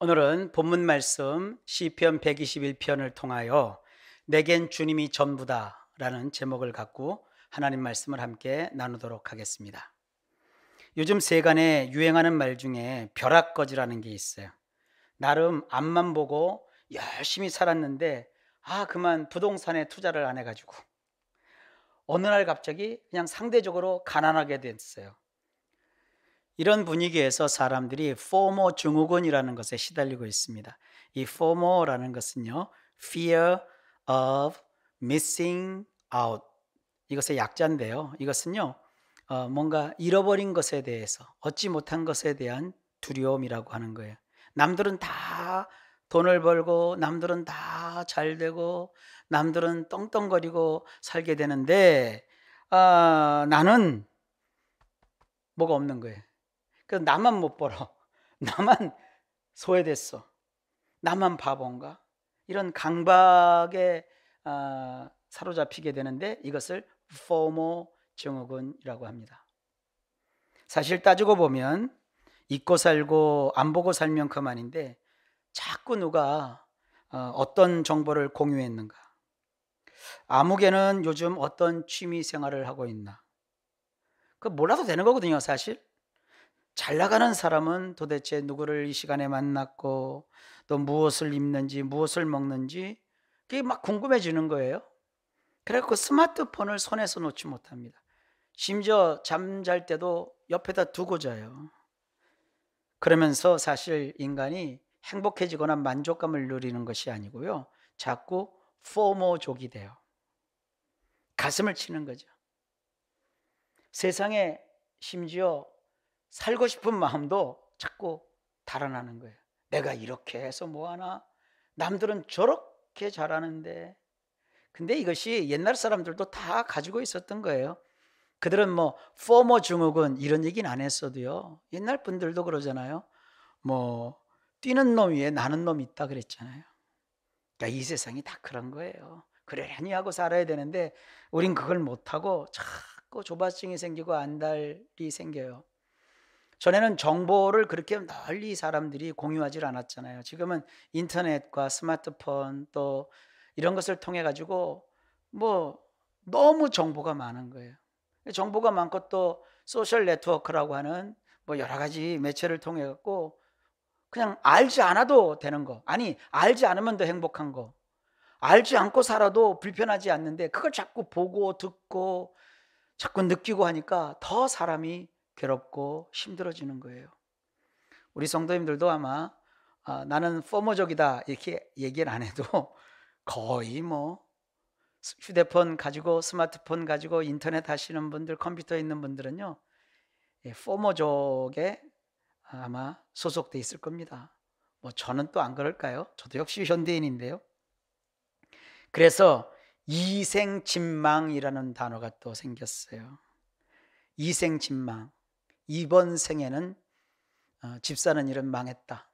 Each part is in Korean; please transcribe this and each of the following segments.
오늘은 본문 말씀 시편 121편을 통하여 내겐 주님이 전부다라는 제목을 갖고 하나님 말씀을 함께 나누도록 하겠습니다. 요즘 세간에 유행하는 말 중에 벼락거지라는 게 있어요. 나름 앞만 보고 열심히 살았는데 그만 부동산에 투자를 안 해가지고 어느 날 갑자기 그냥 상대적으로 가난하게 됐어요. 이런 분위기에서 사람들이 FOMO 증후군이라는 것에 시달리고 있습니다. 이 FOMO라는 것은요, Fear of Missing Out. 이것의 약자인데요. 이것은요, 뭔가 잃어버린 것에 대해서, 얻지 못한 것에 대한 두려움이라고 하는 거예요. 남들은 다 돈을 벌고, 남들은 다 잘 되고, 남들은 떵떵거리고 살게 되는데, 나는 뭐가 없는 거예요. 그래서 나만 못 벌어. 나만 소외됐어. 나만 바본가? 이런 강박에 사로잡히게 되는데 이것을 FOMO 증후군이라고 합니다. 사실 따지고 보면 잊고 살고 안 보고 살면 그만인데 자꾸 누가 어떤 정보를 공유했는가? 아무개는 요즘 어떤 취미 생활을 하고 있나? 그 몰라도 되는 거거든요, 사실. 잘 나가는 사람은 도대체 누구를 이 시간에 만났고 또 무엇을 입는지 무엇을 먹는지 그게 막 궁금해지는 거예요. 그래서 스마트폰을 손에서 놓지 못합니다. 심지어 잠잘 때도 옆에다 두고 자요. 그러면서 사실 인간이 행복해지거나 만족감을 누리는 것이 아니고요, 자꾸 포모족이 돼요. 가슴을 치는 거죠. 세상에 심지어 살고 싶은 마음도 자꾸 달아나는 거예요. 내가 이렇게 해서 뭐하나? 남들은 저렇게 잘하는데. 근데 이것이 옛날 사람들도 다 가지고 있었던 거예요. 그들은 뭐 포모 증후군 이런 얘기는 안 했어도요, 옛날 분들도 그러잖아요. 뭐 뛰는 놈 위에 나는 놈이 있다 그랬잖아요. 그러니까 이 세상이 다 그런 거예요. 그러려니 하고 살아야 되는데 우린 그걸 못하고 자꾸 조바심이 생기고 안달이 생겨요. 전에는 정보를 그렇게 널리 사람들이 공유하지 않았잖아요. 지금은 인터넷과 스마트폰 또 이런 것을 통해 가지고 뭐 너무 정보가 많은 거예요. 정보가 많고 또 소셜 네트워크라고 하는 뭐 여러 가지 매체를 통해 갖고 그냥 알지 않아도 되는 거, 아니 알지 않으면 더 행복한 거, 알지 않고 살아도 불편하지 않는데 그걸 자꾸 보고 듣고 자꾸 느끼고 하니까 더 사람이 괴롭고 힘들어지는 거예요. 우리 성도님들도 아마 나는 포모족이다 이렇게 얘기를 안 해도 거의 뭐 휴대폰 가지고 스마트폰 가지고 인터넷 하시는 분들, 컴퓨터 있는 분들은요, 포모족에 아마 소속돼 있을 겁니다. 뭐 저는 또 안 그럴까요? 저도 역시 현대인인데요. 그래서 이생진망이라는 단어가 또 생겼어요. 이생진망. 이번 생에는 집 사는 일은 망했다.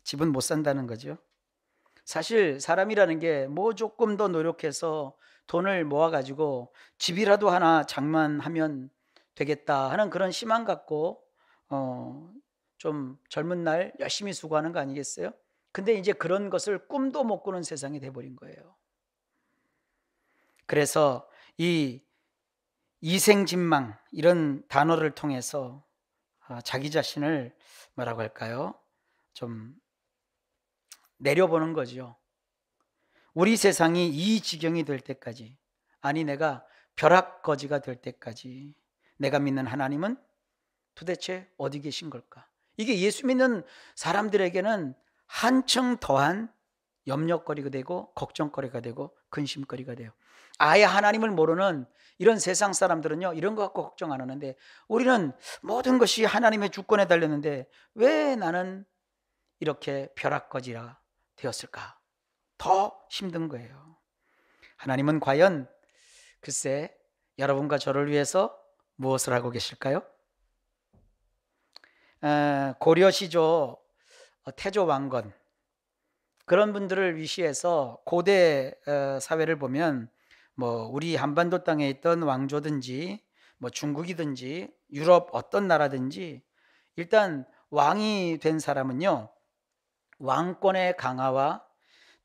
집은 못 산다는 거죠. 사실 사람이라는 게 뭐 조금 더 노력해서 돈을 모아가지고 집이라도 하나 장만하면 되겠다 하는 그런 희망 갖고 좀 젊은 날 열심히 수고하는 거 아니겠어요? 근데 이제 그런 것을 꿈도 못 꾸는 세상이 돼버린 거예요. 그래서 이 이생진망 이런 단어를 통해서 자기 자신을 뭐라고 할까요? 좀 내려보는 거죠. 우리 세상이 이 지경이 될 때까지, 아니 내가 벼락거지가 될 때까지 내가 믿는 하나님은 도대체 어디 계신 걸까? 이게 예수 믿는 사람들에게는 한층 더한 염려거리가 되고 걱정거리가 되고 근심거리가 돼요. 아예 하나님을 모르는 이런 세상 사람들은요, 이런 거 갖고 걱정 안 하는데 우리는 모든 것이 하나님의 주권에 달렸는데 왜 나는 이렇게 벼락거지라 되었을까? 더 힘든 거예요. 하나님은 과연 글쎄 여러분과 저를 위해서 무엇을 하고 계실까요? 고려시조 태조 왕건 그런 분들을 위시해서 고대 사회를 보면 뭐 우리 한반도 땅에 있던 왕조든지 뭐 중국이든지 유럽 어떤 나라든지 일단 왕이 된 사람은요, 왕권의 강화와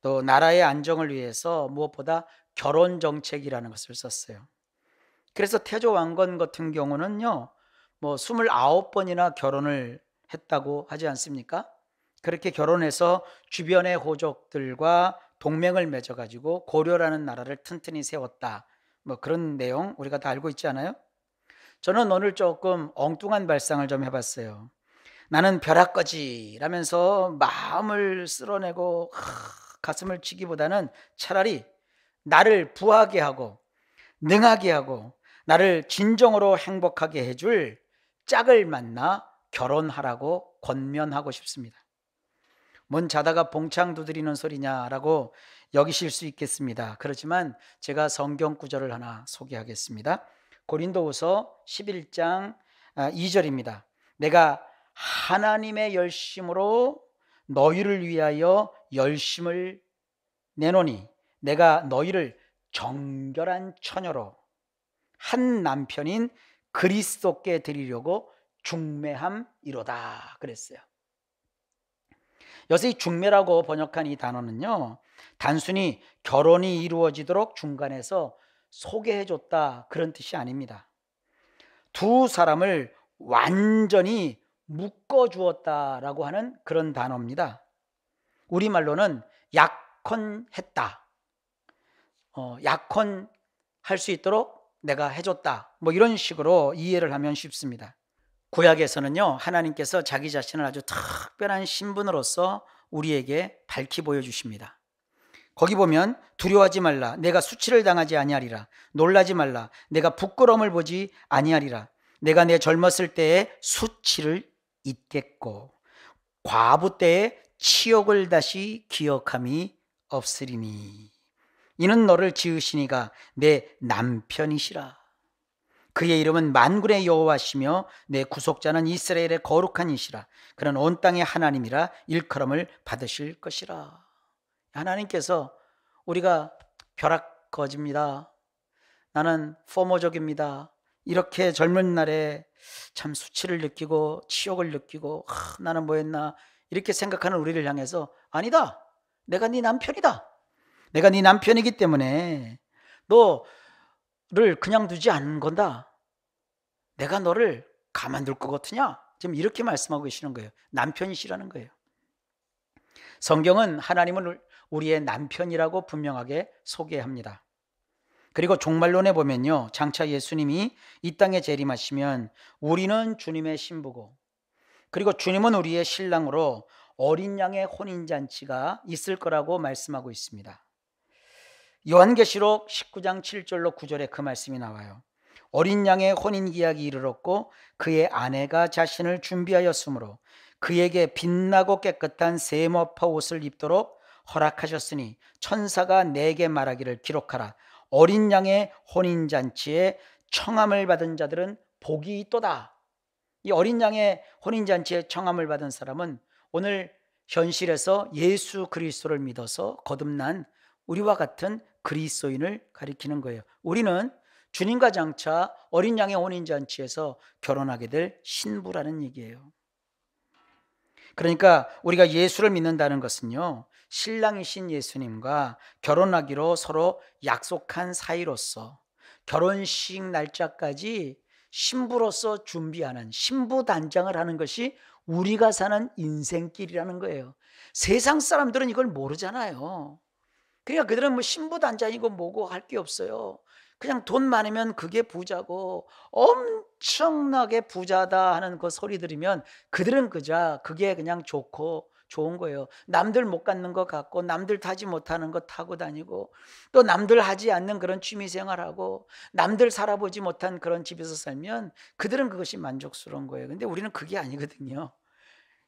또 나라의 안정을 위해서 무엇보다 결혼 정책이라는 것을 썼어요. 그래서 태조 왕건 같은 경우는요, 뭐 29번이나 결혼을 했다고 하지 않습니까? 그렇게 결혼해서 주변의 호족들과 동맹을 맺어가지고 고려라는 나라를 튼튼히 세웠다. 뭐 그런 내용 우리가 다 알고 있지 않아요? 저는 오늘 조금 엉뚱한 발상을 좀 해봤어요. 나는 벼락거지 라면서 마음을 쓸어내고 가슴을 치기보다는 차라리 나를 부하게 하고 능하게 하고 나를 진정으로 행복하게 해줄 짝을 만나 결혼하라고 권면하고 싶습니다. 뭔 자다가 봉창 두드리는 소리냐라고 여기실 수 있겠습니다. 그렇지만 제가 성경 구절을 하나 소개하겠습니다. 고린도후서 11장 2절입니다. 내가 하나님의 열심으로 너희를 위하여 열심을 내노니 내가 너희를 정결한 처녀로 한 남편인 그리스도께 드리려고 중매함이로다 그랬어요. 여기서 이 중매라고 번역한 이 단어는요, 단순히 결혼이 이루어지도록 중간에서 소개해줬다 그런 뜻이 아닙니다. 두 사람을 완전히 묶어주었다라고 하는 그런 단어입니다. 우리말로는 약혼했다, 약혼할 수 있도록 내가 해줬다, 뭐 이런 식으로 이해를 하면 쉽습니다. 구약에서는요, 하나님께서 자기 자신을 아주 특별한 신분으로서 우리에게 밝히 보여주십니다. 거기 보면 두려워하지 말라, 내가 수치를 당하지 아니하리라. 놀라지 말라, 내가 부끄러움을 보지 아니하리라. 내가 내 젊었을 때의 수치를 잊겠고 과부 때의 치욕을 다시 기억함이 없으리니 이는 너를 지으시니가 내 남편이시라. 그의 이름은 만군의 여호와시며 내 구속자는 이스라엘의 거룩한 이시라. 그는 온 땅의 하나님이라 일컬음을 받으실 것이라. 하나님께서 우리가 벼락거지입니다, 나는 포모족입니다, 이렇게 젊은 날에 참 수치를 느끼고 치욕을 느끼고 나는 뭐했나 이렇게 생각하는 우리를 향해서 아니다, 내가 네 남편이다, 내가 네 남편이기 때문에 너를 그냥 두지 않는 건다, 내가 너를 가만둘 것 같으냐, 지금 이렇게 말씀하고 계시는 거예요. 남편이시라는 거예요. 성경은 하나님을 우리의 남편이라고 분명하게 소개합니다. 그리고 종말론에 보면요, 장차 예수님이 이 땅에 재림하시면 우리는 주님의 신부고 그리고 주님은 우리의 신랑으로 어린 양의 혼인잔치가 있을 거라고 말씀하고 있습니다. 요한계시록 19장 7절로 9절에 그 말씀이 나와요. 어린 양의 혼인기약이 이르렀고 그의 아내가 자신을 준비하였으므로 그에게 빛나고 깨끗한 세모파 옷을 입도록 허락하셨으니 천사가 내게 말하기를 기록하라. 어린 양의 혼인잔치에 청함을 받은 자들은 복이 있도다. 이 어린 양의 혼인잔치에 청함을 받은 사람은 오늘 현실에서 예수 그리스도를 믿어서 거듭난 우리와 같은 그리스도인을 가리키는 거예요. 우리는 주님과 장차 어린 양의 혼인잔치에서 결혼하게 될 신부라는 얘기예요. 그러니까 우리가 예수를 믿는다는 것은요, 신랑이신 예수님과 결혼하기로 서로 약속한 사이로서 결혼식 날짜까지 신부로서 준비하는 신부 단장을 하는 것이 우리가 사는 인생길이라는 거예요. 세상 사람들은 이걸 모르잖아요. 그러니까 그들은 뭐 신부 단장이고 뭐고 할 게 없어요. 그냥 돈 많으면 그게 부자고 엄청나게 부자다 하는 그 소리 들으면 그들은 그게 그냥 좋고 좋은 거예요. 남들 못 갖는 거 갖고 남들 타지 못하는 거 타고 다니고 또 남들 하지 않는 그런 취미생활하고 남들 살아보지 못한 그런 집에서 살면 그들은 그것이 만족스러운 거예요. 근데 우리는 그게 아니거든요.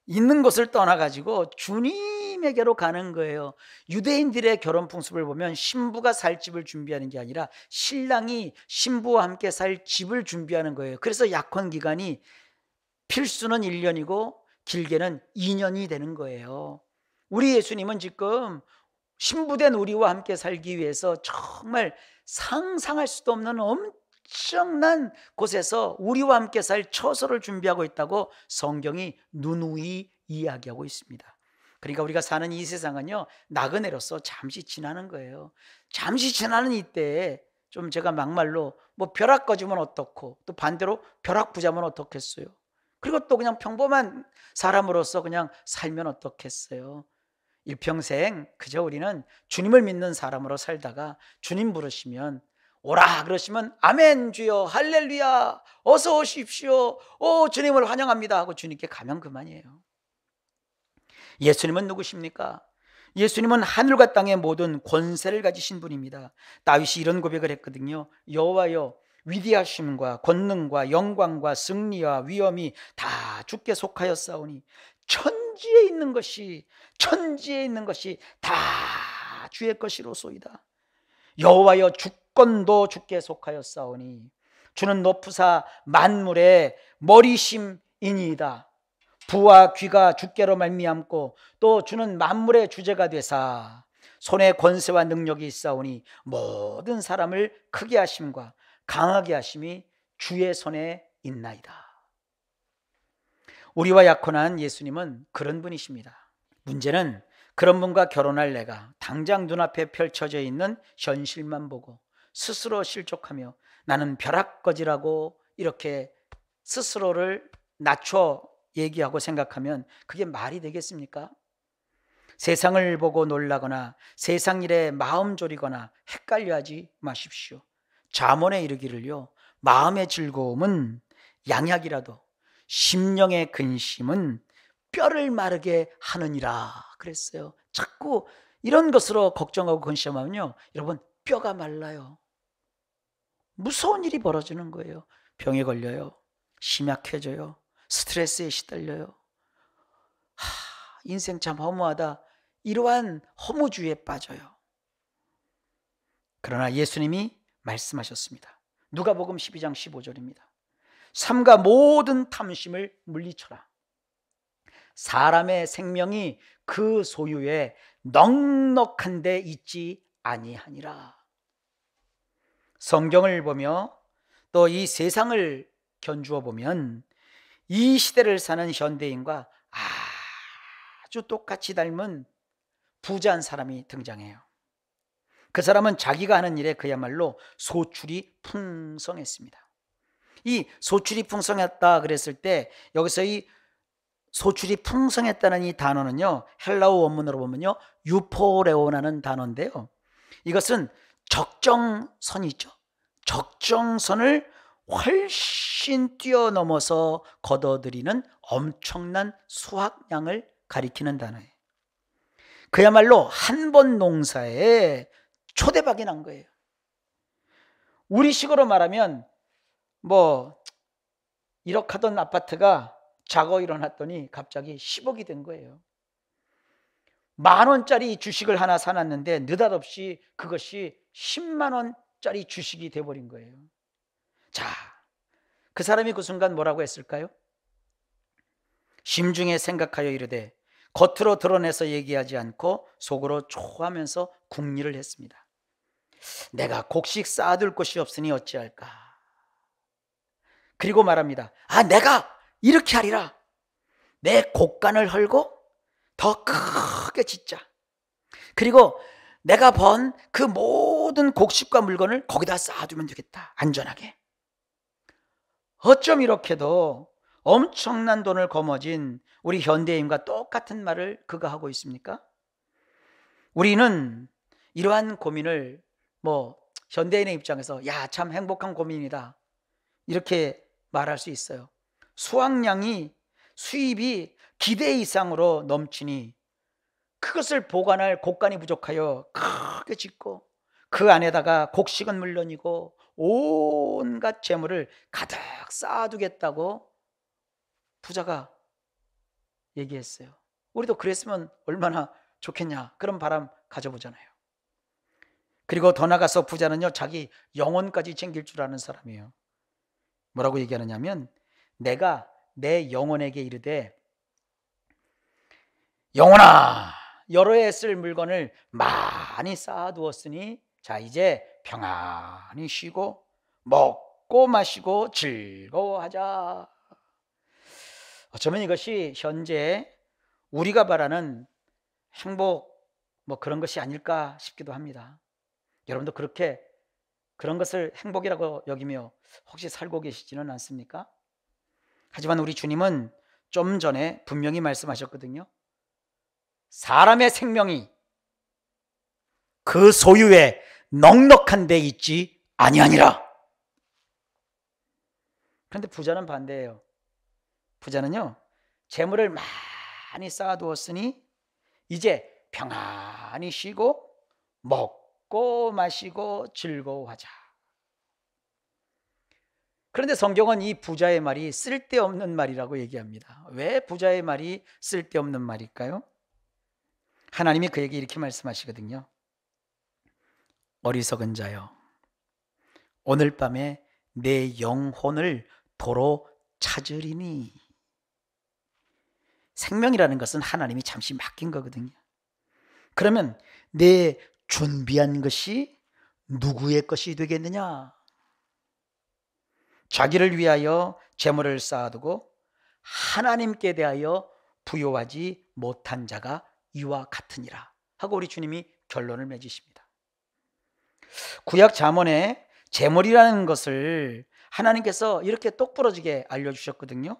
있는 것을 떠나가지고 주님에게로 가는 거예요. 유대인들의 결혼 풍습을 보면 신부가 살 집을 준비하는 게 아니라 신랑이 신부와 함께 살 집을 준비하는 거예요. 그래서 약혼 기간이 필수는 1년이고 길게는 2년이 되는 거예요. 우리 예수님은 지금 신부된 우리와 함께 살기 위해서 정말 상상할 수도 없는 엄청난 곳에서 우리와 함께 살 처소를 준비하고 있다고 성경이 누누이 이야기하고 있습니다. 그러니까 우리가 사는 이 세상은요, 나그네로서 잠시 지나는 거예요. 잠시 지나는 이때에 좀 제가 막말로 뭐 벼락 꺼지면 어떻고, 또 반대로 벼락 부자면 어떻겠어요. 그리고 또 그냥 평범한 사람으로서 그냥 살면 어떻겠어요. 일평생 그저 우리는 주님을 믿는 사람으로 살다가 주님 부르시면 오라 그러시면 아멘 주여 할렐루야 어서 오십시오 오 주님을 환영합니다 하고 주님께 가면 그만이에요. 예수님은 누구십니까? 예수님은 하늘과 땅의 모든 권세를 가지신 분입니다. 다윗이 이런 고백을 했거든요. 여호와여 위대하심과 권능과 영광과 승리와 위엄이 다 주께 속하였사오니 천지에 있는 것이 다 주의 것이로소이다. 여호와여 주권도 주께 속하였사오니 주는 높으사 만물의 머리심이니이다. 부와 귀가 주께로 말미암고 또 주는 만물의 주제가 되사 손에 권세와 능력이 있사오니 모든 사람을 크게 하심과 강하게 하심이 주의 손에 있나이다. 우리와 약혼한 예수님은 그런 분이십니다. 문제는 그런 분과 결혼할 내가 당장 눈앞에 펼쳐져 있는 현실만 보고 스스로 실족하며 나는 벼락거지라고 이렇게 스스로를 낮춰 얘기하고 생각하면 그게 말이 되겠습니까? 세상을 보고 놀라거나 세상 일에 마음 졸이거나 헷갈려하지 마십시오. 잠언에 이르기를요, 마음의 즐거움은 양약이라도 심령의 근심은 뼈를 마르게 하느니라 그랬어요. 자꾸 이런 것으로 걱정하고 근심하면요, 여러분 뼈가 말라요. 무서운 일이 벌어지는 거예요. 병에 걸려요. 심약해져요. 스트레스에 시달려요. 인생 참 허무하다. 이러한 허무주의에 빠져요. 그러나 예수님이 말씀하셨습니다. 누가복음 12장 15절입니다. 삼가 모든 탐심을 물리쳐라. 사람의 생명이 그 소유에 넉넉한 데 있지 아니하니라. 성경을 보며 또 이 세상을 견주어 보면 이 시대를 사는 현대인과 아주 똑같이 닮은 부자한 사람이 등장해요. 그 사람은 자기가 하는 일에 그야말로 소출이 풍성했습니다. 이 소출이 풍성했다 그랬을 때 여기서 이 소출이 풍성했다는 이 단어는요, 헬라어 원문으로 보면요, 유포레오라는 단어인데요, 이것은 적정선이죠. 적정선을 훨씬 뛰어넘어서 거둬들이는 엄청난 수확량을 가리키는 단어예요. 그야말로 한 번 농사에 초대박이 난 거예요. 우리식으로 말하면 뭐 1억 하던 아파트가 자고 일어났더니 갑자기 10억이 된 거예요. 10,000원짜리 주식을 하나 사놨는데 느닷없이 그것이 100,000원짜리 주식이 돼버린 거예요. 자, 그 사람이 그 순간 뭐라고 했을까요? 심중에 생각하여 이르되 겉으로 드러내서 얘기하지 않고 속으로 초하면서 궁리를 했습니다. 내가 곡식 쌓아둘 곳이 없으니 어찌할까. 그리고 말합니다. 내가 이렇게 하리라. 내 곡간을 헐고 더 크게 짓자. 그리고 내가 번 그 모든 곡식과 물건을 거기다 쌓아두면 되겠다. 안전하게. 어쩜 이렇게도 엄청난 돈을 거머쥔 우리 현대인과 똑같은 말을 그가 하고 있습니까? 우리는 이러한 고민을 현대인의 입장에서 참 행복한 고민이다 이렇게 말할 수 있어요. 수입이 기대 이상으로 넘치니 그것을 보관할 곡간이 부족하여 크게 짓고 그 안에다가 곡식은 물론이고 온갖 재물을 가득 쌓아두겠다고 부자가 얘기했어요. 우리도 그랬으면 얼마나 좋겠냐, 그런 바람 가져보잖아요. 그리고 더 나가서 부자는요, 자기 영혼까지 챙길 줄 아는 사람이에요. 뭐라고 얘기하느냐면, 내가 내 영혼에게 이르되 영혼아, 여러 해 쓸 물건을 많이 쌓아두었으니 자 이제 평안히 쉬고 먹고 마시고 즐거워하자. 어쩌면 이것이 현재 우리가 바라는 행복 뭐 그런 것이 아닐까 싶기도 합니다. 여러분도 그렇게 그런 것을 행복이라고 여기며 혹시 살고 계시지는 않습니까? 하지만 우리 주님은 좀 전에 분명히 말씀하셨거든요. 사람의 생명이 그 소유에 넉넉한 데 있지 아니하니라. 그런데 부자는 반대예요. 부자는요, 재물을 많이 쌓아두었으니 이제 평안히 쉬고 먹고 마시고 즐거워하자. 그런데 성경은 이 부자의 말이 쓸데없는 말이라고 얘기합니다. 왜 부자의 말이 쓸데없는 말일까요? 하나님이 그에게 이렇게 말씀하시거든요. 어리석은 자여, 오늘 밤에 내 영혼을 도로 찾으리니. 생명이라는 것은 하나님이 잠시 맡긴 거거든요. 그러면 내 준비한 것이 누구의 것이 되겠느냐? 자기를 위하여 재물을 쌓아두고 하나님께 대하여 부요하지 못한 자가 이와 같으니라 하고 우리 주님이 결론을 맺으십니다. 구약 잠언에 재물이라는 것을 하나님께서 이렇게 똑부러지게 알려주셨거든요.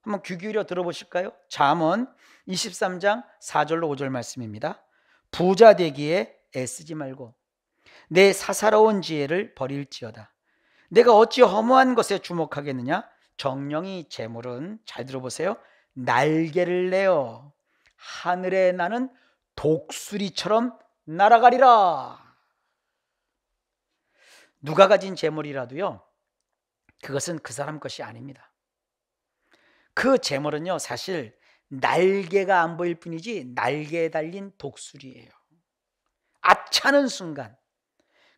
한번 귀 기울여 들어보실까요? 잠언 23장 4절로 5절 말씀입니다. 부자 되기에 애쓰지 말고 내 사사로운 지혜를 버릴지어다. 내가 어찌 허무한 것에 주목하겠느냐? 정령이 재물은, 잘 들어보세요, 날개를 내어 하늘에 나는 독수리처럼 날아가리라. 누가 가진 재물이라도요, 그것은 그 사람 것이 아닙니다. 그 재물은요, 사실 날개가 안 보일 뿐이지 날개에 달린 독수리예요. 아차는 순간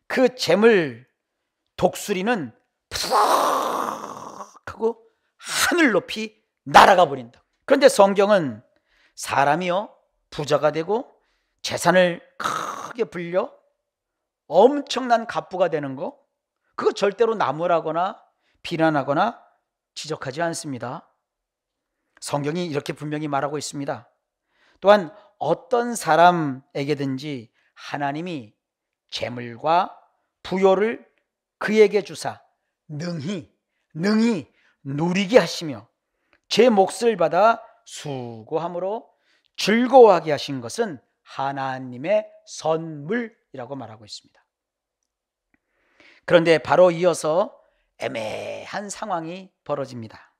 그 재물 독수리는 푸르륵 하고 하늘 높이 날아가 버린다. 그런데 성경은 사람이요, 부자가 되고 재산을 크게 불려 엄청난 갑부가 되는 거, 그거 절대로 나무라거나 비난하거나 지적하지 않습니다. 성경이 이렇게 분명히 말하고 있습니다. 또한 어떤 사람에게든지 하나님이 재물과 부요를 그에게 주사 능히 누리게 하시며 제 몫을 받아 수고함으로 즐거워하게 하신 것은 하나님의 선물이라고 말하고 있습니다. 그런데 바로 이어서 애매한 상황이 벌어집니다.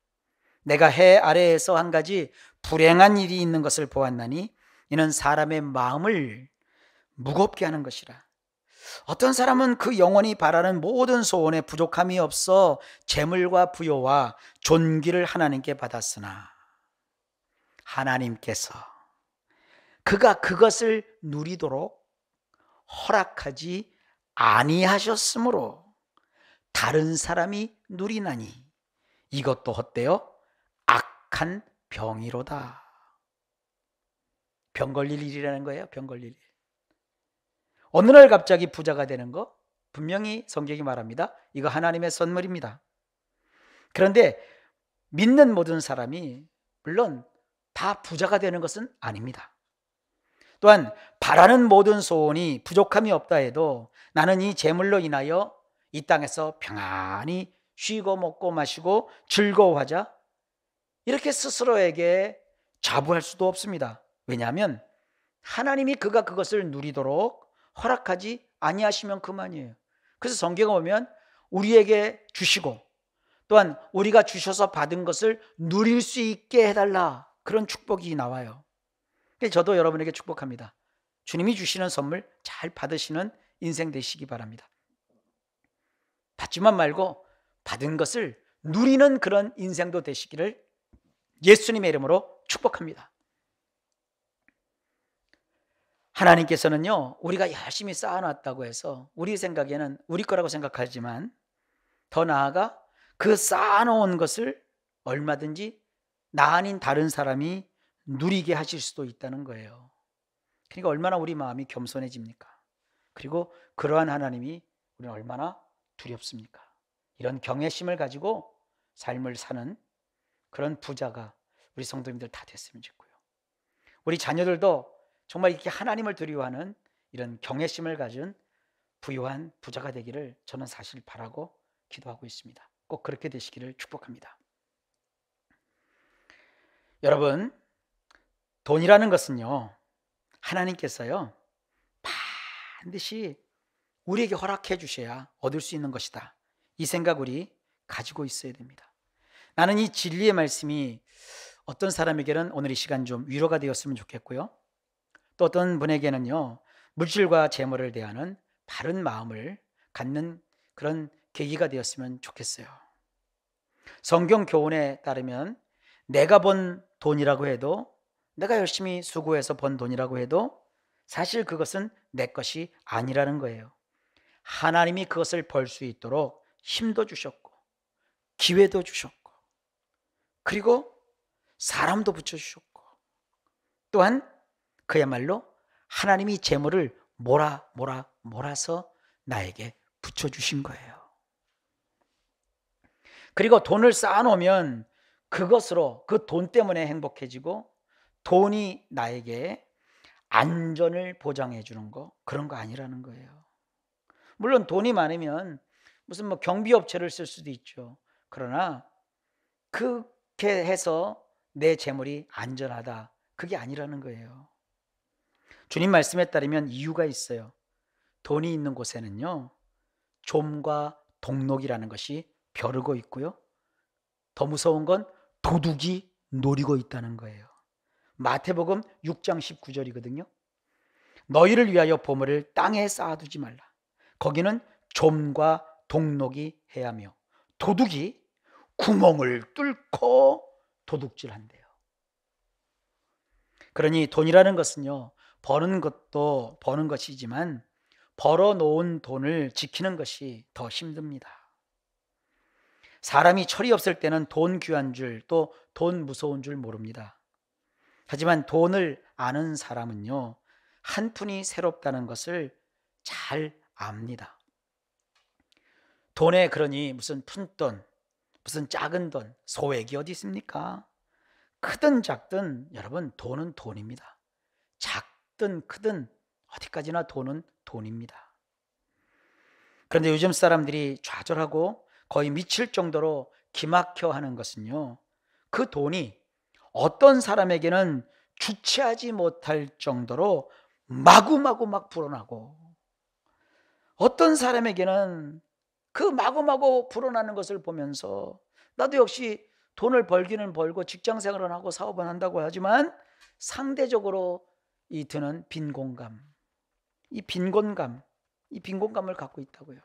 내가 해 아래에서 한 가지 불행한 일이 있는 것을 보았나니 이는 사람의 마음을 무겁게 하는 것이라. 어떤 사람은 그 영혼이 바라는 모든 소원에 부족함이 없어 재물과 부요와 존귀를 하나님께 받았으나 하나님께서 그가 그것을 누리도록 허락하지 아니하셨으므로 다른 사람이 누리나니 이것도 헛되어 악한 병이로다. 병 걸릴 일이라는 거예요. 병 걸릴 일. 어느 날 갑자기 부자가 되는 거 분명히 성경이 말합니다. 이거 하나님의 선물입니다. 그런데 믿는 모든 사람이 물론 다 부자가 되는 것은 아닙니다. 또한 바라는 모든 소원이 부족함이 없다 해도 나는 이 재물로 인하여 이 땅에서 평안히 쉬고 먹고 마시고 즐거워하자, 이렇게 스스로에게 자부할 수도 없습니다. 왜냐하면 하나님이 그가 그것을 누리도록 허락하지 아니하시면 그만이에요. 그래서 성경에 보면 우리에게 주시고 또한 우리가 주셔서 받은 것을 누릴 수 있게 해달라, 그런 축복이 나와요. 그래서 저도 여러분에게 축복합니다. 주님이 주시는 선물 잘 받으시는 인생 되시기 바랍니다. 받지만 말고 받은 것을 누리는 그런 인생도 되시기를 예수님의 이름으로 축복합니다. 하나님께서는요, 우리가 열심히 쌓아놨다고 해서 우리 생각에는 우리 거라고 생각하지만 더 나아가 그 쌓아놓은 것을 얼마든지 나 아닌 다른 사람이 누리게 하실 수도 있다는 거예요. 그러니까 얼마나 우리 마음이 겸손해집니까? 그리고 그러한 하나님이 우리는 얼마나 두렵습니까? 이런 경외심을 가지고 삶을 사는 그런 부자가 우리 성도님들 다 됐으면 좋고요. 우리 자녀들도 정말 이렇게 하나님을 두려워하는 이런 경외심을 가진 부유한 부자가 되기를 저는 사실 바라고 기도하고 있습니다. 꼭 그렇게 되시기를 축복합니다. 여러분, 돈이라는 것은요, 하나님께서요 반드시 우리에게 허락해 주셔야 얻을 수 있는 것이다, 이 생각 우리 가지고 있어야 됩니다. 나는 이 진리의 말씀이 어떤 사람에게는 오늘 이 시간 좀 위로가 되었으면 좋겠고요, 또 어떤 분에게는요 물질과 재물을 대하는 바른 마음을 갖는 그런 계기가 되었으면 좋겠어요. 성경 교훈에 따르면 내가 번 돈이라고 해도, 내가 열심히 수고해서 번 돈이라고 해도 사실 그것은 내 것이 아니라는 거예요. 하나님이 그것을 벌 수 있도록 힘도 주셨고 기회도 주셨고 그리고 사람도 붙여주셨고 또한 그야말로 하나님이 재물을 몰아서 나에게 붙여주신 거예요. 그리고 돈을 쌓아놓으면 그것으로, 그 돈 때문에 행복해지고 돈이 나에게 안전을 보장해 주는 거, 그런 거 아니라는 거예요. 물론 돈이 많으면 무슨 뭐 경비업체를 쓸 수도 있죠. 그러나 그렇게 해서 내 재물이 안전하다, 그게 아니라는 거예요. 주님 말씀에 따르면 이유가 있어요. 돈이 있는 곳에는요 좀과 동록이라는 것이 벼르고 있고요, 더 무서운 건 도둑이 노리고 있다는 거예요. 마태복음 6장 19절이거든요. 너희를 위하여 보물을 땅에 쌓아두지 말라. 거기는 좀과 동록이 해하며 도둑이 구멍을 뚫고 도둑질한대요. 그러니 돈이라는 것은요 버는 것도 버는 것이지만 벌어놓은 돈을 지키는 것이 더 힘듭니다. 사람이 철이 없을 때는 돈 귀한 줄, 또 돈 무서운 줄 모릅니다. 하지만 돈을 아는 사람은요 한 푼이 새롭다는 것을 잘 압니다. 돈에 그러니 무슨 푼돈, 무슨 작은 돈, 소액이 어디 있습니까? 크든 작든 여러분 돈은 돈입니다. 작든 크든 어디까지나 돈은 돈입니다. 그런데 요즘 사람들이 좌절하고 거의 미칠 정도로 기막혀 하는 것은요, 그 돈이 어떤 사람에게는 주체하지 못할 정도로 마구마구 막 불어나고, 어떤 사람에게는 그 마구마구 불어나는 것을 보면서 나도 역시 돈을 벌기는 벌고 직장생활을 하고 사업을 한다고 하지만 상대적으로 이 드는 빈곤감, 이 빈곤감을 갖고 있다고요.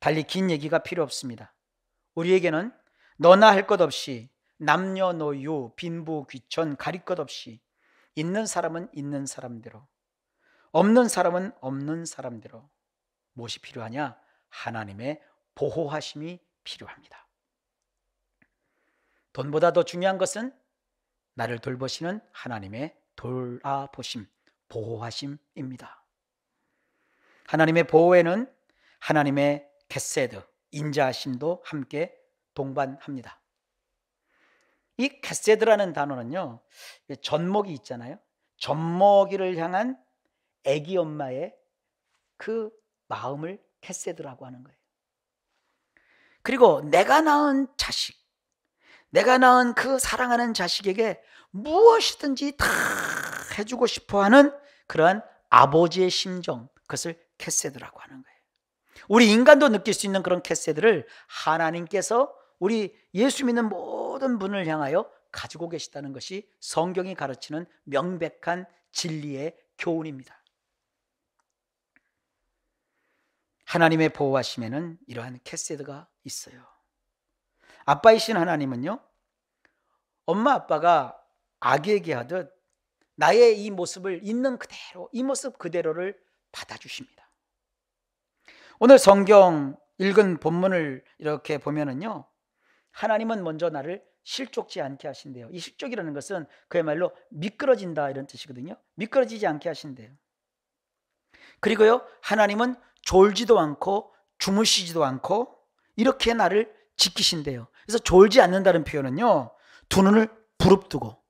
달리 긴 얘기가 필요 없습니다. 우리에게는 너나 할 것 없이, 남녀노유 빈부 귀천 가릴 것 없이 있는 사람은 있는 사람대로, 없는 사람은 없는 사람대로 무엇이 필요하냐? 하나님의 보호하심이 필요합니다. 돈보다 더 중요한 것은 나를 돌보시는 하나님의 돌아보심, 보호하심입니다. 하나님의 보호에는 하나님의 게세드, 인자하심도 함께 동반합니다. 이 게세드라는 단어는요 젖먹이 있잖아요, 젖먹이를 향한 아기 엄마의 그 마음을 게세드라고 하는 거예요. 그리고 내가 낳은 자식, 내가 낳은 그 사랑하는 자식에게 무엇이든지 다 해주고 싶어하는 그러한 아버지의 심정, 그것을 게세드라고 하는 거예요. 우리 인간도 느낄 수 있는 그런 게세드를 하나님께서 우리 예수 믿는 모든 분을 향하여 가지고 계시다는 것이 성경이 가르치는 명백한 진리의 교훈입니다. 하나님의 보호하심에는 이러한 게세드가 있어요. 아빠이신 하나님은요 엄마 아빠가 아기에게 하듯 나의 이 모습을 있는 그대로, 이 모습 그대로를 받아주십니다. 오늘 성경 읽은 본문을 이렇게 보면은요 하나님은 먼저 나를 실족지 않게 하신대요. 이 실족이라는 것은 그야말로 미끄러진다 이런 뜻이거든요. 미끄러지지 않게 하신대요. 그리고요 하나님은 졸지도 않고 주무시지도 않고 이렇게 나를 지키신대요. 그래서 졸지 않는다는 표현은요 두 눈을 부릅뜨고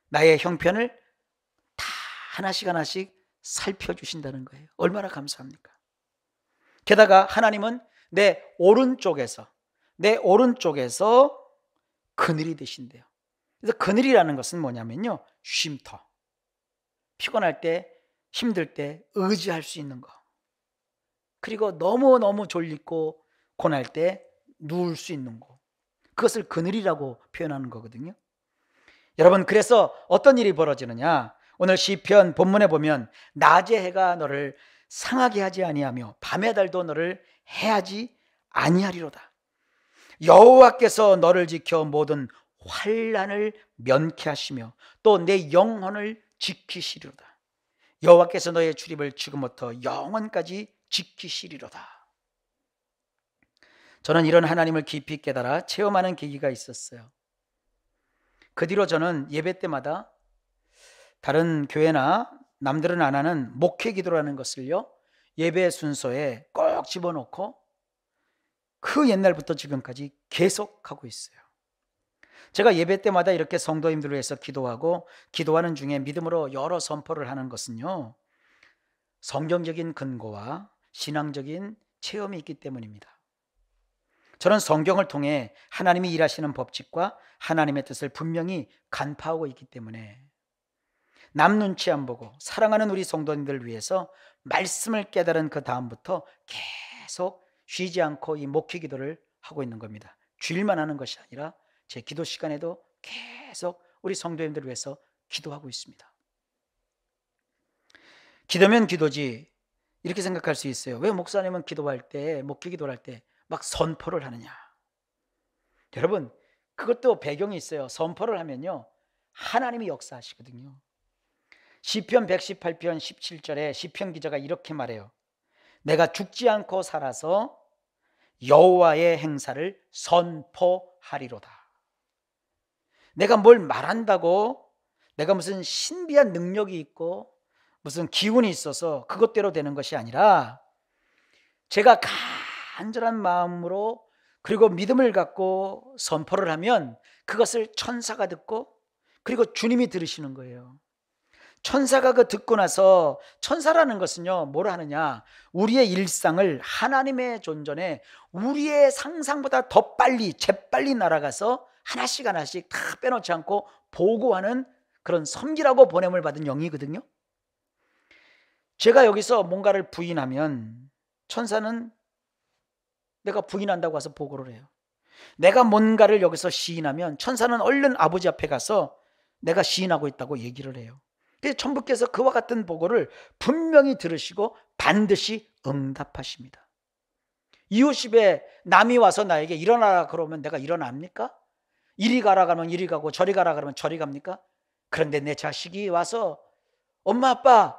나의 형편을 다 하나씩 하나씩 살펴주신다는 거예요. 얼마나 감사합니까? 게다가 하나님은 내 오른쪽에서 그늘이 되신대요. 그래서 그늘이라는 것은 뭐냐면요, 쉼터. 피곤할 때, 힘들 때 의지할 수 있는 거. 그리고 너무너무 졸리고 고날 때 누울 수 있는 거. 그것을 그늘이라고 표현하는 거거든요. 여러분, 그래서 어떤 일이 벌어지느냐? 오늘 시편 본문에 보면 낮의 해가 너를 상하게 하지 아니하며 밤의 달도 너를 해하지 아니하리로다. 여호와께서 너를 지켜 모든 환난을 면케하시며 또 내 영혼을 지키시리로다. 여호와께서 너의 출입을 지금부터 영원까지 지키시리로다. 저는 이런 하나님을 깊이 깨달아 체험하는 계기가 있었어요. 그 뒤로 저는 예배 때마다 다른 교회나 남들은 안 하는 목회 기도라는 것을요, 예배 순서에 꼭 집어넣고 그 옛날부터 지금까지 계속하고 있어요. 제가 예배 때마다 이렇게 성도님들을 위해서 기도하고 기도하는 중에 믿음으로 여러 선포를 하는 것은요, 성경적인 근거와 신앙적인 체험이 있기 때문입니다. 저는 성경을 통해 하나님이 일하시는 법칙과 하나님의 뜻을 분명히 간파하고 있기 때문에 남 눈치 안 보고 사랑하는 우리 성도님들을 위해서 말씀을 깨달은 그 다음부터 계속 쉬지 않고 이 목회 기도를 하고 있는 겁니다. 주일만 하는 것이 아니라 제 기도 시간에도 계속 우리 성도님들을 위해서 기도하고 있습니다. 기도면 기도지, 이렇게 생각할 수 있어요. 왜 목사님은 기도할 때, 목회 기도를 할 때 막 선포를 하느냐? 여러분, 그것도 배경이 있어요. 선포를 하면요, 하나님이 역사하시거든요. 시편 118편 17절에 시편 기자가 이렇게 말해요. 내가 죽지 않고 살아서 여호와의 행사를 선포하리로다. 내가 뭘 말한다고 내가 무슨 신비한 능력이 있고 무슨 기운이 있어서 그것대로 되는 것이 아니라 제가 간절한 마음으로 그리고 믿음을 갖고 선포를 하면 그것을 천사가 듣고 그리고 주님이 들으시는 거예요. 천사가 그 듣고 나서, 천사라는 것은요, 뭘 하느냐, 우리의 일상을 하나님의 존전에 우리의 상상보다 더 빨리 재빨리 날아가서 하나씩 하나씩 다 빼놓지 않고 보고하는 그런 섬기라고 보냄을 받은 영이거든요. 제가 여기서 뭔가를 부인하면 천사는 내가 부인한다고 와서 보고를 해요. 내가 뭔가를 여기서 시인하면 천사는 얼른 아버지 앞에 가서 내가 시인하고 있다고 얘기를 해요. 그래서 천부께서 그와 같은 보고를 분명히 들으시고 반드시 응답하십니다. 이웃집에 남이 와서 나에게 일어나라 그러면 내가 일어납니까? 이리 가라 그러면 이리 가고 저리 가라 그러면 저리 갑니까? 그런데 내 자식이 와서 엄마 아빠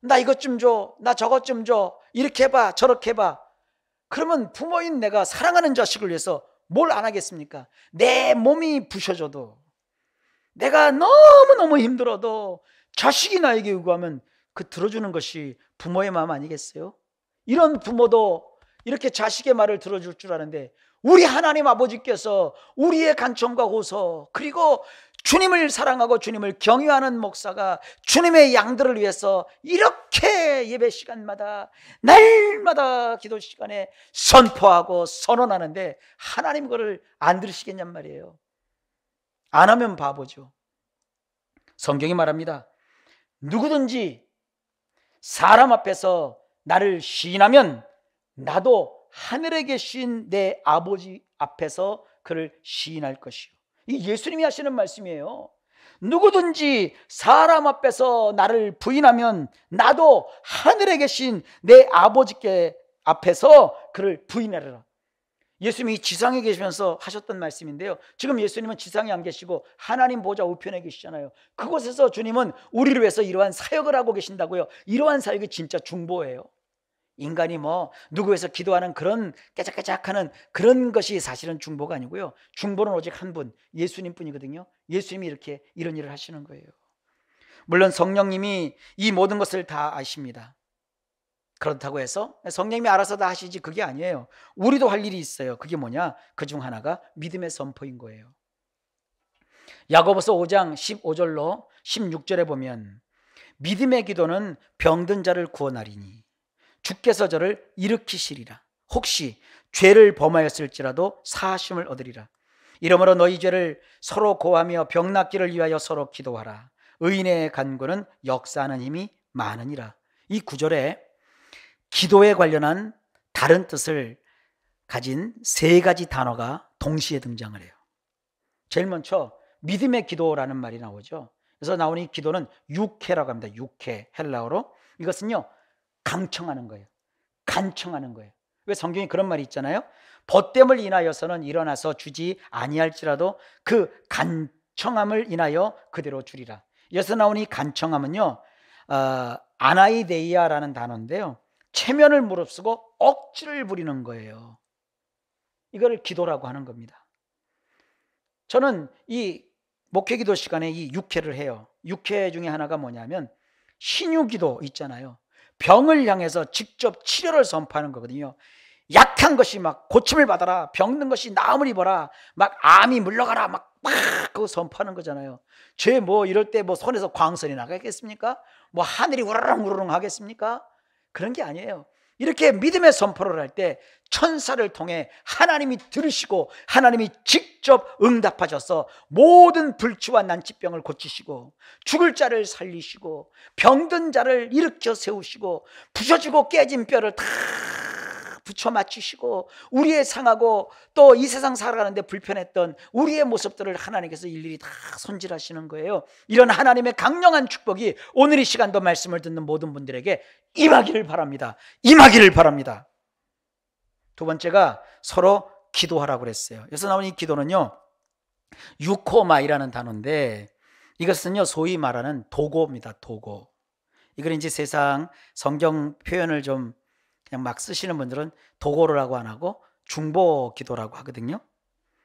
나 이것 좀 줘, 나 저것 좀 줘, 이렇게 해봐 저렇게 해봐, 그러면 부모인 내가 사랑하는 자식을 위해서 뭘 안 하겠습니까? 내 몸이 부셔져도, 내가 너무너무 힘들어도 자식이 나에게 요구하면 그 들어주는 것이 부모의 마음 아니겠어요? 이런 부모도 이렇게 자식의 말을 들어줄 줄 아는데, 우리 하나님 아버지께서 우리의 간청과 호소, 그리고 주님을 사랑하고 주님을 경외하는 목사가 주님의 양들을 위해서 이렇게 예배 시간마다 날마다 기도 시간에 선포하고 선언하는데 하나님 그거를 안 들으시겠냔 말이에요. 안 하면 바보죠. 성경이 말합니다. 누구든지 사람 앞에서 나를 시인하면 나도 하늘에 계신 내 아버지 앞에서 그를 시인할 것이요. 이 예수님이 하시는 말씀이에요. 누구든지 사람 앞에서 나를 부인하면 나도 하늘에 계신 내 아버지께 앞에서 그를 부인하리라. 예수님이 지상에 계시면서 하셨던 말씀인데요, 지금 예수님은 지상에 안 계시고 하나님 보좌 우편에 계시잖아요. 그곳에서 주님은 우리를 위해서 이러한 사역을 하고 계신다고요. 이러한 사역이 진짜 중보예요. 인간이 뭐 누구 위해서 기도하는 그런 깨작깨작하는 그런 것이 사실은 중보가 아니고요, 중보는 오직 한 분, 예수님 뿐이거든요. 예수님이 이렇게 이런 일을 하시는 거예요. 물론 성령님이 이 모든 것을 다 아십니다. 그렇다고 해서 성령님이 알아서 다 하시지, 그게 아니에요. 우리도 할 일이 있어요. 그게 뭐냐? 그중 하나가 믿음의 선포인 거예요. 야고보서 5장 15절로 16절에 보면 믿음의 기도는 병든 자를 구원하리니 주께서 저를 일으키시리라. 혹시 죄를 범하였을지라도 사하심을 얻으리라. 이러므로 너희 죄를 서로 고하며 병 낫기를 위하여 서로 기도하라. 의인의 간구는 역사하는 힘이 많으니라. 이 구절에 기도에 관련한 다른 뜻을 가진 세 가지 단어가 동시에 등장을 해요. 제일 먼저 믿음의 기도라는 말이 나오죠. 그래서 나오는 이 기도는 육회라고 합니다. 육회, 헬라어로. 이것은요, 강청하는 거예요. 간청하는 거예요. 왜 성경에 그런 말이 있잖아요. 벗됨을 인하여서는 일어나서 주지 아니할지라도 그 간청함을 인하여 그대로 주리라. 여기서 나오는 이 간청함은요, 아나이데이아라는 단어인데요, 체면을 무릅쓰고 억지를 부리는 거예요. 이걸 기도라고 하는 겁니다. 저는 이 목회기도 시간에 이 육회를 해요. 육회 중에 하나가 뭐냐면 신유기도 있잖아요. 병을 향해서 직접 치료를 선포하는 거거든요. 약한 것이 막 고침을 받아라, 병든 것이 나음을 입어라, 막 암이 물러가라, 막 그거 선포하는 거잖아요. 죄 뭐 이럴 때 뭐 손에서 광선이 나가겠습니까? 뭐 하늘이 우르릉 우르릉 하겠습니까? 그런 게 아니에요. 이렇게 믿음의 선포를 할 때 천사를 통해 하나님이 들으시고 하나님이 직접 응답하셔서 모든 불치와 난치병을 고치시고 죽을 자를 살리시고 병든 자를 일으켜 세우시고 부서지고 깨진 뼈를 다 붙여 맞추시고 우리의 상하고 또 이 세상 살아가는데 불편했던 우리의 모습들을 하나님께서 일일이 다 손질하시는 거예요. 이런 하나님의 강력한 축복이 오늘 이 시간도 말씀을 듣는 모든 분들에게 임하기를 바랍니다. 임하기를 바랍니다. 두 번째가 서로 기도하라고 그랬어요. 그래서 나온 이 기도는요, 유코마이라는 단어인데 이것은요, 소위 말하는 도고입니다. 도고. 이걸 이제 세상 성경 표현을 좀 그냥 막 쓰시는 분들은 도고로라고 안 하고 중보 기도라고 하거든요.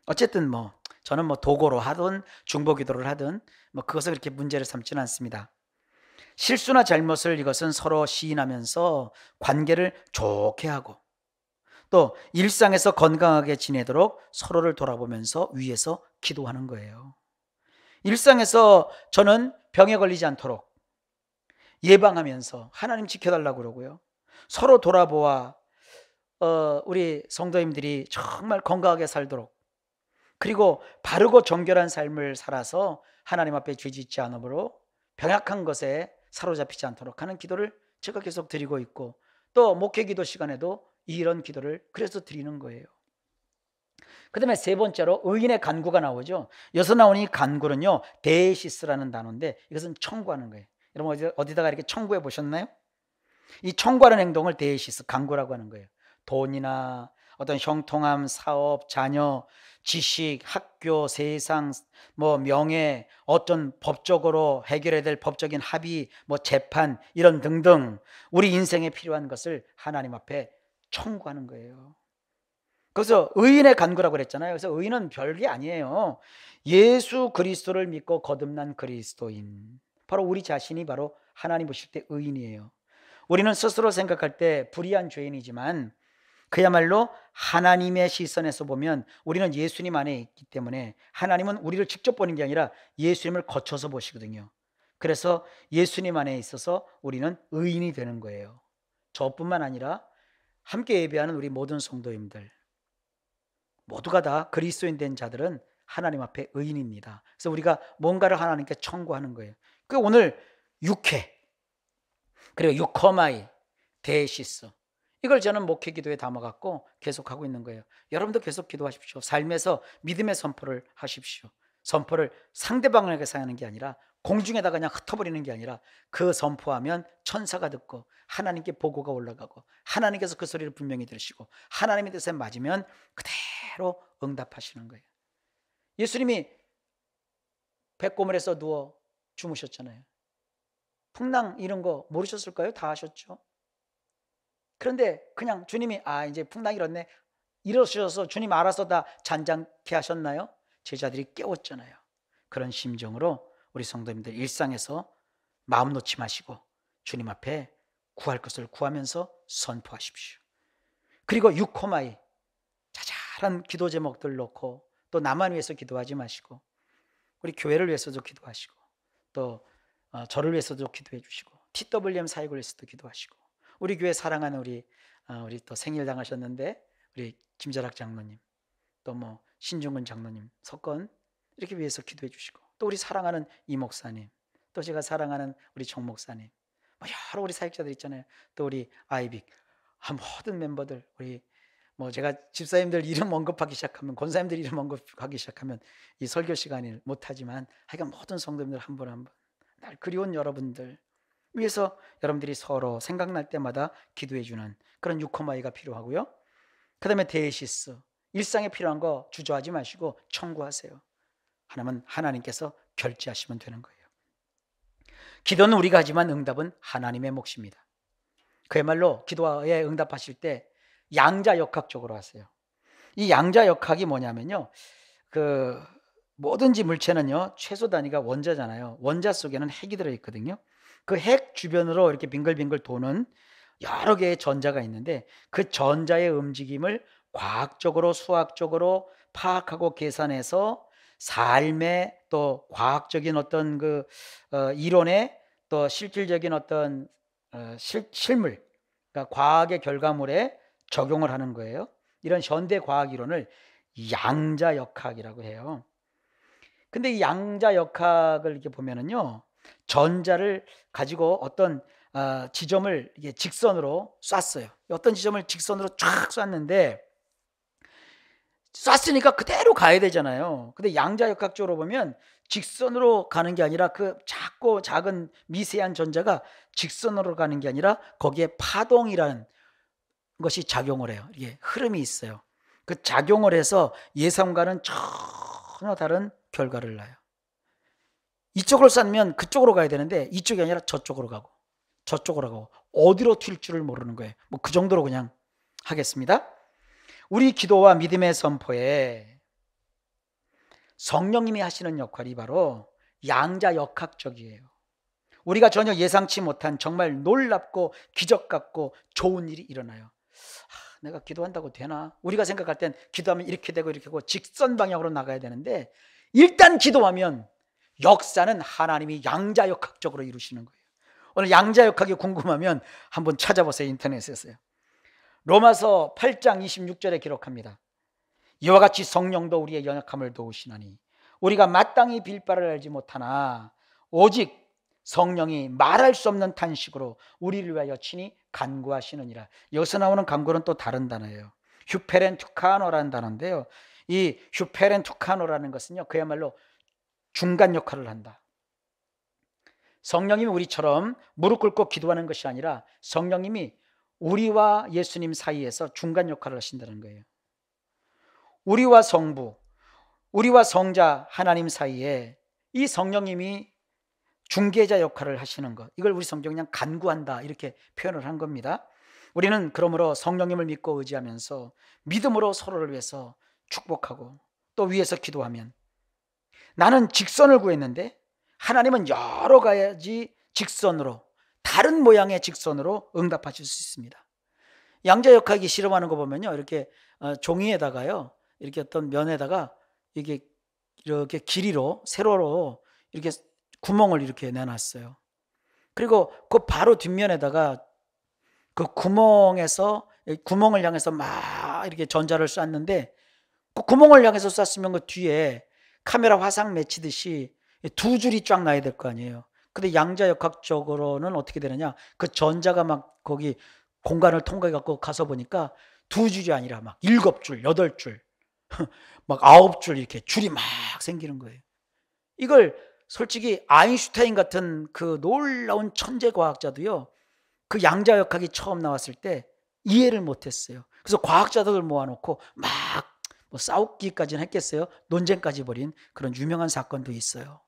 어쨌든 뭐 저는 뭐 도고로 하든 중보 기도를 하든 뭐 그것을 그렇게 문제를 삼지는 않습니다. 실수나 잘못을 이것은 서로 시인하면서 관계를 좋게 하고 또 일상에서 건강하게 지내도록 서로를 돌아보면서 위에서 기도하는 거예요. 일상에서 저는 병에 걸리지 않도록 예방하면서 하나님 지켜달라고 그러고요. 서로 돌아보아 우리 성도님들이 정말 건강하게 살도록, 그리고 바르고 정결한 삶을 살아서 하나님 앞에 죄짓지 않으므로 병약한 것에 사로잡히지 않도록 하는 기도를 제가 계속 드리고 있고, 또 목회기도 시간에도 이런 기도를 그래서 드리는 거예요. 그 다음에 세 번째로 의인의 간구가 나오죠. 여기서 나오는 이 간구는요, 데시스라는 단어인데 이것은 청구하는 거예요. 여러분 어디다가 이렇게 청구해 보셨나요? 이 청구하는 행동을 데시스, 간구라고 하는 거예요. 돈이나 어떤 형통함, 사업, 자녀, 지식, 학교, 세상, 뭐 명예, 어떤 법적으로 해결해야 될 법적인 합의, 뭐 재판 이런 등등 우리 인생에 필요한 것을 하나님 앞에 청구하는 거예요. 그래서 의인의 간구라고 그랬잖아요. 그래서 의인은 별게 아니에요. 예수 그리스도를 믿고 거듭난 그리스도인, 바로 우리 자신이 바로 하나님 보실 때 의인이에요. 우리는 스스로 생각할 때 불의한 죄인이지만 그야말로 하나님의 시선에서 보면 우리는 예수님 안에 있기 때문에 하나님은 우리를 직접 보는 게 아니라 예수님을 거쳐서 보시거든요. 그래서 예수님 안에 있어서 우리는 의인이 되는 거예요. 저뿐만 아니라 함께 예배하는 우리 모든 성도님들 모두가 다 그리스도인 된 자들은 하나님 앞에 의인입니다. 그래서 우리가 뭔가를 하나님께 청구하는 거예요. 그 오늘 육회, 그리고 유커마이, 데시스, 이걸 저는 목회 기도에 담아갖고 계속하고 있는 거예요. 여러분도 계속 기도하십시오. 삶에서 믿음의 선포를 하십시오. 선포를 상대방에게 하는 게 아니라 공중에다가 그냥 흩어버리는 게 아니라 그 선포하면 천사가 듣고 하나님께 보고가 올라가고 하나님께서 그 소리를 분명히 들으시고 하나님의 뜻에 맞으면 그대로 응답하시는 거예요. 예수님이 백고물에서 누워 주무셨잖아요. 풍랑 이런 거 모르셨을까요? 다 아셨죠? 그런데 그냥 주님이 이제 풍랑이 일었네, 일어서셔서 주님 알아서 다 잔잔케 하셨나요? 제자들이 깨웠잖아요. 그런 심정으로 우리 성도님들 일상에서 마음 놓지 마시고 주님 앞에 구할 것을 구하면서 선포하십시오. 그리고 유코마이, 자잘한 기도 제목들 놓고 또 나만 위해서 기도하지 마시고 우리 교회를 위해서도 기도하시고 또 저를 위해서도 기도해 주시고 TWM 사역을 위해서도 기도하시고 우리 교회 사랑하는 우리 또 생일 당하셨는데 우리 김자락 장로님 또 뭐 신중근 장로님 석건 이렇게 위해서 기도해 주시고 또 우리 사랑하는 이 목사님 또 제가 사랑하는 우리 정 목사님 뭐 여러 우리 사역자들 있잖아요. 또 우리 아이빅 모든 멤버들 우리 뭐 제가 집사님들 이름 언급하기 시작하면 권사님들 이름 언급하기 시작하면 이 설교 시간을 못하지만 하여간 모든 성도님들 한 분 한 분 날 그리운 여러분들 위해서 여러분들이 서로 생각날 때마다 기도해 주는 그런 유코마이가 필요하고요. 그 다음에 데이시스 일상에 필요한 거 주저하지 마시고 청구하세요. 하나님께서 결제하시면 되는 거예요. 기도는 우리가 하지만 응답은 하나님의 몫입니다. 그야말로 기도에 응답하실 때 양자역학적으로 하세요. 이 양자역학이 뭐냐면요, 뭐든지 물체는요 최소 단위가 원자잖아요. 원자 속에는 핵이 들어있거든요. 그 핵 주변으로 이렇게 빙글빙글 도는 여러 개의 전자가 있는데 그 전자의 움직임을 과학적으로 수학적으로 파악하고 계산해서 삶의 또 과학적인 어떤 이론의 또 실질적인 어떤 실물, 그러니까 과학의 결과물에 적용을 하는 거예요. 이런 현대 과학 이론을 양자역학이라고 해요. 근데 이 양자역학을 이렇게 보면은요, 전자를 가지고 어떤 지점을 이게 직선으로 쐈어요. 어떤 지점을 직선으로 쫙 쐈는데 쐈으니까 그대로 가야 되잖아요. 근데 양자역학적으로 보면 직선으로 가는 게 아니라 그 작고 작은 미세한 전자가 직선으로 가는 게 아니라 거기에 파동이라는 것이 작용을 해요. 이게 흐름이 있어요. 그 작용을 해서 예상과는 전혀 다른 결과를 낳아요. 이쪽으로 쐈으면 그쪽으로 가야 되는데 이쪽이 아니라 저쪽으로 가고 저쪽으로 가고 어디로 튈 줄을 모르는 거예요. 뭐 그 정도로 그냥 하겠습니다. 우리 기도와 믿음의 선포에 성령님이 하시는 역할이 바로 양자역학적이에요. 우리가 전혀 예상치 못한 정말 놀랍고 기적 같고 좋은 일이 일어나요. 내가 기도한다고 되나? 우리가 생각할 땐 기도하면 이렇게 되고 이렇게 하고 직선 방향으로 나가야 되는데 일단 기도하면 역사는 하나님이 양자역학적으로 이루시는 거예요. 오늘 양자역학이 궁금하면 한번 찾아보세요. 인터넷에서요. 로마서 8장 26절에 기록합니다. 이와 같이 성령도 우리의 연약함을 도우시나니 우리가 마땅히 빌 바를 알지 못하나 오직 성령이 말할 수 없는 탄식으로 우리를 위하여 친히 간구하시느니라. 여기서 나오는 간구는 또 다른 단어예요. 휴페렌투카노라는 단어인데요, 이 휴페렌투카노라는 것은요 그야말로 중간 역할을 한다. 성령님이 우리처럼 무릎 꿇고 기도하는 것이 아니라 성령님이 우리와 예수님 사이에서 중간 역할을 하신다는 거예요. 우리와 성부, 우리와 성자 하나님 사이에 이 성령님이 중개자 역할을 하시는 것, 이걸 우리 성경이 그냥 간구한다 이렇게 표현을 한 겁니다. 우리는 그러므로 성령님을 믿고 의지하면서 믿음으로 서로를 위해서 축복하고 또 위해서 기도하면, 나는 직선을 구했는데 하나님은 여러 가지 직선으로, 다른 모양의 직선으로 응답하실 수 있습니다. 양자역학이 실험하는 거 보면요, 이렇게 종이에다가요, 이렇게 어떤 면에다가 이게 이렇게 길이로 세로로 이렇게 구멍을 이렇게 내놨어요. 그리고 그 바로 뒷면에다가 그 구멍을 향해서 막 이렇게 전자를 쐈는데, 그 구멍을 향해서 쐈으면 그 뒤에 카메라 화상 맺히듯이 두 줄이 쫙 나야 될 거 아니에요. 근데 양자역학적으로는 어떻게 되느냐, 그 전자가 막 거기 공간을 통과해 갖고 가서 보니까 두 줄이 아니라 막 7줄, 8줄, 막 9줄 이렇게 줄이 막 생기는 거예요. 이걸 솔직히 아인슈타인 같은 그 놀라운 천재 과학자도요, 그 양자역학이 처음 나왔을 때 이해를 못했어요. 그래서 과학자들을 모아놓고 막 뭐 싸우기까지는 했겠어요. 논쟁까지 벌인 그런 유명한 사건도 있어요.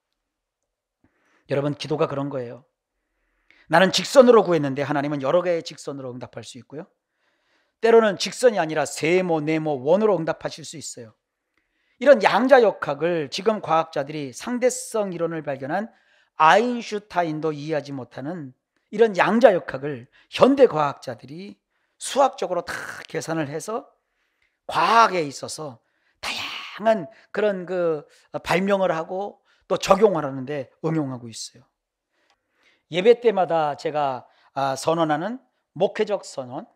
여러분, 기도가 그런 거예요. 나는 직선으로 구했는데 하나님은 여러 개의 직선으로 응답할 수 있고요, 때로는 직선이 아니라 세모, 네모, 원으로 응답하실 수 있어요. 이런 양자역학을 지금 과학자들이 상대성 이론을 발견한 아인슈타인도 이해하지 못하는 이런 양자역학을 현대 과학자들이 수학적으로 다 계산을 해서 과학에 있어서 다양한 그런 발명을 하고 또 적용하라는데 응용하고 있어요. 예배 때마다 제가 선언하는 목회적 선언,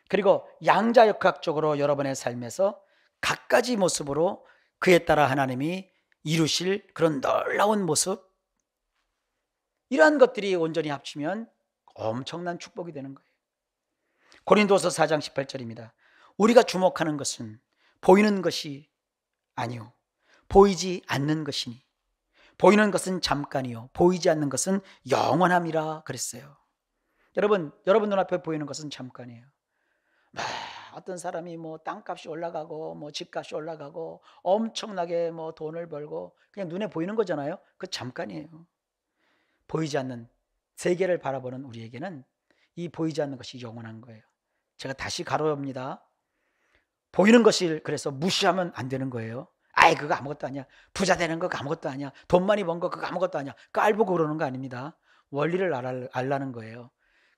그리고 양자역학적으로 여러분의 삶에서 갖가지 모습으로 그에 따라 하나님이 이루실 그런 놀라운 모습, 이러한 것들이 온전히 합치면 엄청난 축복이 되는 거예요. 고린도서 4장 18절입니다. 우리가 주목하는 것은 보이는 것이 아니요 보이지 않는 것이니 보이는 것은 잠깐이요 보이지 않는 것은 영원함이라 그랬어요. 여러분 눈앞에 보이는 것은 잠깐이에요. 어떤 사람이 땅값이 올라가고 집값이 올라가고 엄청나게 돈을 벌고 그냥 눈에 보이는 거잖아요. 그 잠깐이에요. 보이지 않는 세계를 바라보는 우리에게는 이 보이지 않는 것이 영원한 거예요. 제가 다시 가로엽니다. 보이는 것을 그래서 무시하면 안 되는 거예요. 아이 그거 아무것도 아니야. 부자 되는 거 아무것도 아니야. 돈 많이 번 거 그거 아무것도 아니야. 깔보고 그러는 거 아닙니다. 원리를 알라는 거예요.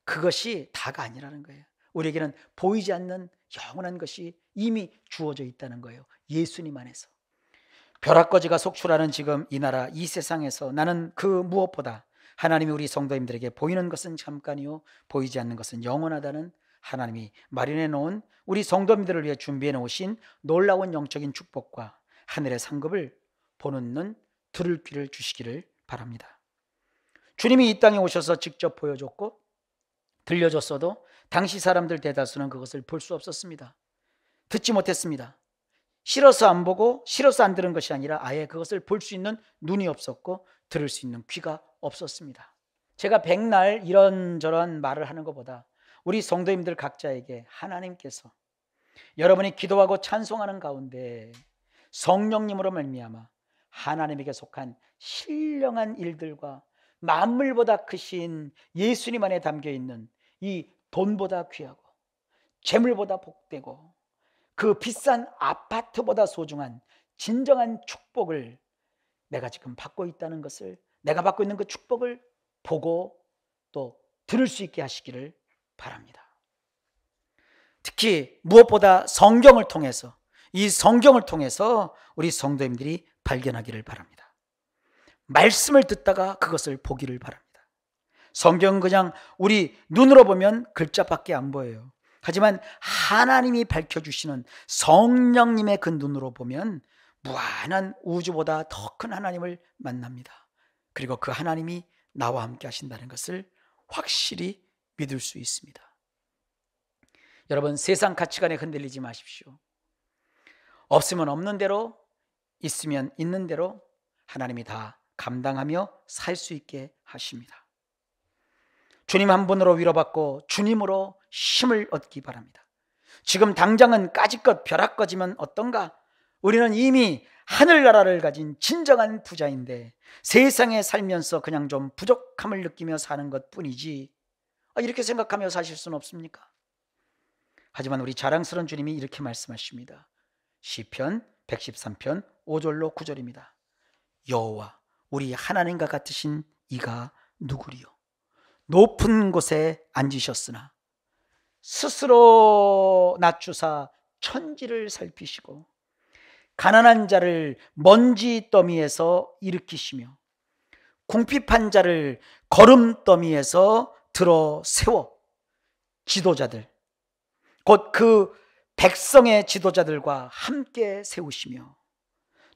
그것이 다가 아니라는 거예요. 우리에게는 보이지 않는 영원한 것이 이미 주어져 있다는 거예요. 예수님 안에서. 벼락거지가 속출하는 지금 이 나라 이 세상에서 나는 그 무엇보다 하나님이 우리 성도님들에게 보이는 것은 잠깐이요 보이지 않는 것은 영원하다는 하나님이 마련해 놓은 우리 성도님들을 위해 준비해 놓으신 놀라운 영적인 축복과 하늘의 상급을 보는 눈, 들을 귀를 주시기를 바랍니다. 주님이 이 땅에 오셔서 직접 보여줬고 들려줬어도 당시 사람들 대다수는 그것을 볼 수 없었습니다. 듣지 못했습니다. 싫어서 안 보고 싫어서 안 들은 것이 아니라 아예 그것을 볼 수 있는 눈이 없었고 들을 수 있는 귀가 없었습니다. 제가 백날 이런저런 말을 하는 것보다 우리 성도님들 각자에게 하나님께서 여러분이 기도하고 찬송하는 가운데 성령님으로 말미암아 하나님에게 속한 신령한 일들과 만물보다 크신 예수님 안에 담겨있는 이 돈보다 귀하고 재물보다 복되고 그 비싼 아파트보다 소중한 진정한 축복을 내가 지금 받고 있다는 것을, 내가 받고 있는 그 축복을 보고 또 들을 수 있게 하시기를 바랍니다. 특히 무엇보다 성경을 통해서, 이 성경을 통해서 우리 성도님들이 발견하기를 바랍니다. 말씀을 듣다가 그것을 보기를 바랍니다. 성경은 그냥 우리 눈으로 보면 글자밖에 안 보여요. 하지만 하나님이 밝혀주시는 성령님의 그 눈으로 보면 무한한 우주보다 더 큰 하나님을 만납니다. 그리고 그 하나님이 나와 함께 하신다는 것을 확실히 믿을 수 있습니다. 여러분, 세상 가치관에 흔들리지 마십시오. 없으면 없는 대로, 있으면 있는 대로 하나님이 다 감당하며 살 수 있게 하십니다. 주님 한 분으로 위로받고 주님으로 힘을 얻기 바랍니다. 지금 당장은 까짓것 벼락거지면 어떤가? 우리는 이미 하늘나라를 가진 진정한 부자인데 세상에 살면서 그냥 좀 부족함을 느끼며 사는 것뿐이지, 이렇게 생각하며 사실 수는 없습니까? 하지만 우리 자랑스러운 주님이 이렇게 말씀하십니다. 시편 113편 5절로 9절입니다. 여호와 우리 하나님과 같으신 이가 누구리요? 높은 곳에 앉으셨으나 스스로 낮추사 천지를 살피시고 가난한 자를 먼지 더미에서 일으키시며 궁핍한 자를 거름더미에서 들어 세워 지도자들, 곧 그 백성의 지도자들과 함께 세우시며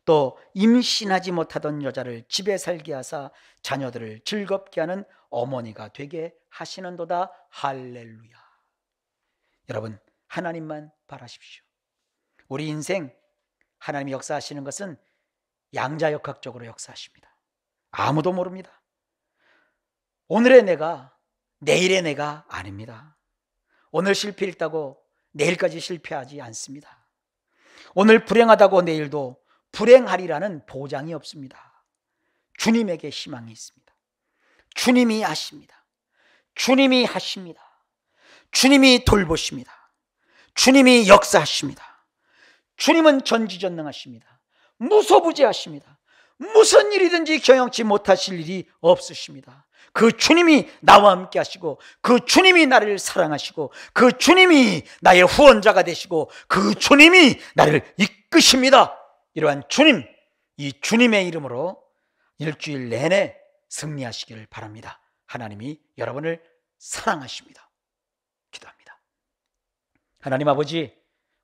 또 임신하지 못하던 여자를 집에 살게 하사 자녀들을 즐겁게 하는 어머니가 되게 하시는도다. 할렐루야. 여러분, 하나님만 바라십시오. 우리 인생 하나님이 역사하시는 것은 양자역학적으로 역사하십니다. 아무도 모릅니다. 오늘의 내가 내일의 내가 아닙니다. 오늘 실패했다고 내일까지 실패하지 않습니다. 오늘 불행하다고 내일도 불행하리라는 보장이 없습니다. 주님에게 희망이 있습니다. 주님이 아십니다. 주님이 하십니다. 주님이 돌보십니다. 주님이 역사하십니다. 주님은 전지전능하십니다. 무소부재하십니다. 무슨 일이든지 경영치 못하실 일이 없으십니다. 그 주님이 나와 함께 하시고, 그 주님이 나를 사랑하시고, 그 주님이 나의 후원자가 되시고, 그 주님이 나를 이끄십니다. 이러한 주님, 이 주님의 이름으로 일주일 내내 승리하시기를 바랍니다. 하나님이 여러분을 사랑하십니다. 기도합니다. 하나님 아버지,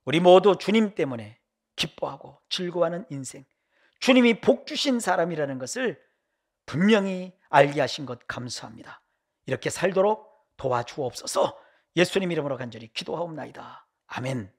우리 모두 주님 때문에 기뻐하고 즐거워하는 인생, 주님이 복 주신 사람이라는 것을 분명히 알게 하신 것 감사합니다. 이렇게 살도록 도와주옵소서. 예수님 이름으로 간절히 기도하옵나이다. 아멘.